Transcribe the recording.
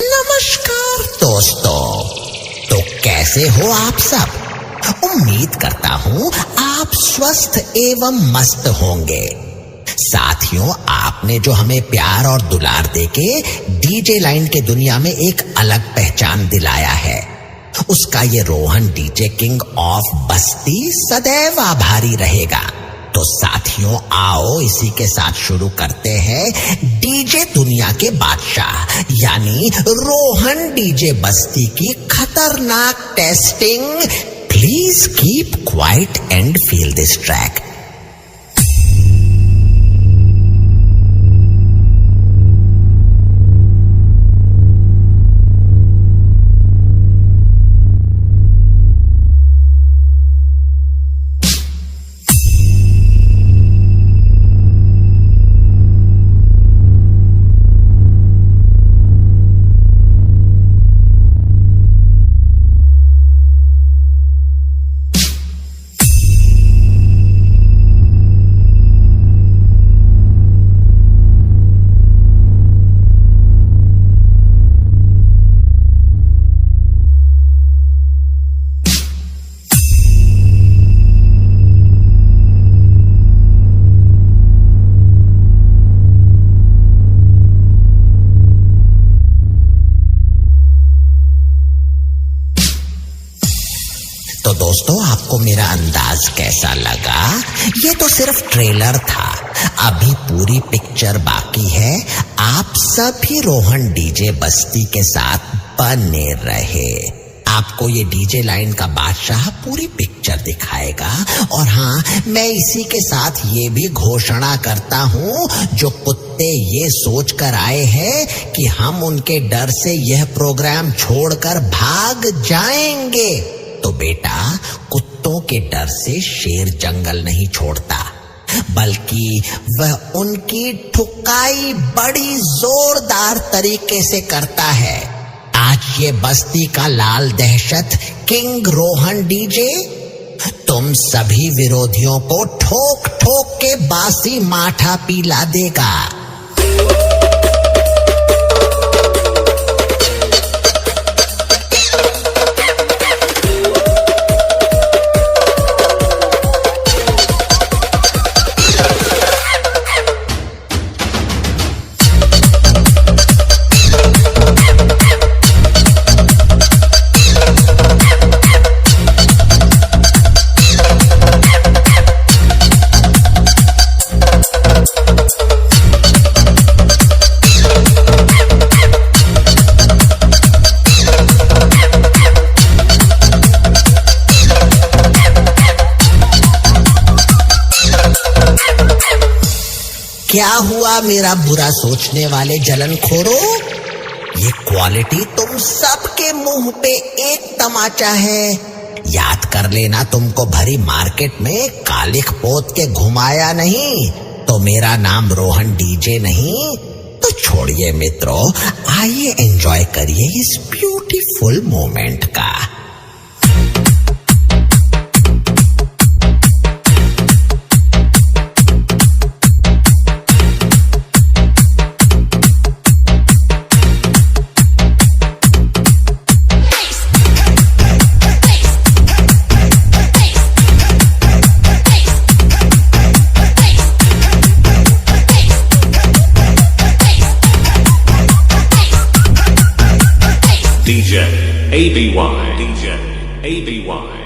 नमस्कार दोस्तों, तो कैसे हो आप सब? उम्मीद करता हूँ आप स्वस्थ एवं मस्त होंगे। साथियों, आपने जो हमें प्यार और दुलार देके डीजे लाइन के दुनिया में एक अलग पहचान दिलाया है, उसका ये रोहन डीजे किंग ऑफ बस्ती सदैव आभारी रहेगा। तो साथियों, आओ इसी के साथ शुरू करते हैं डीजे दुनिया के बादशाह यानी रोहन डीजे बस्ती की खतरनाक testing. Please keep quiet and feel this track. तो दोस्तों, आपको मेरा अंदाज कैसा लगा? ये तो सिर्फ ट्रेलर था, अभी पूरी पिक्चर बाकी है। आप सभी रोहन डीजे बस्ती के साथ बने रहे। आपको ये डीजे लाइन का बादशाह पूरी पिक्चर दिखाएगा। और हाँ, मैं इसी के साथ ये भी घोषणा करता हूँ, जो कुत्ते ये सोच कर आए हैं कि हम उनके डर से यह प्रोग्राम छोड़कर भाग जाएंगे, तो बेटा, कुत्तों के डर से शेर जंगल नहीं छोड़ता, बल्कि वह उनकी ठुकाई बड़ी जोरदार तरीके से करता है। आज ये बस्ती का लाल दहशत किंग रोहन डीजे तुम सभी विरोधियों को ठोक ठोक के बासी माठा पिला देगा। क्या हुआ मेरा बुरा सोचने वाले जलनखोरों? ये क्वालिटी तुम सबके मुंह पे एक तमाचा है। याद कर लेना, तुमको भरी मार्केट में कालिख पोत के घुमाया नहीं तो मेरा नाम रोहन डीजे नहीं। तो छोड़िए मित्रों, आइए एंजॉय करिए इस ब्यूटीफुल मोमेंट का। DJ ABY.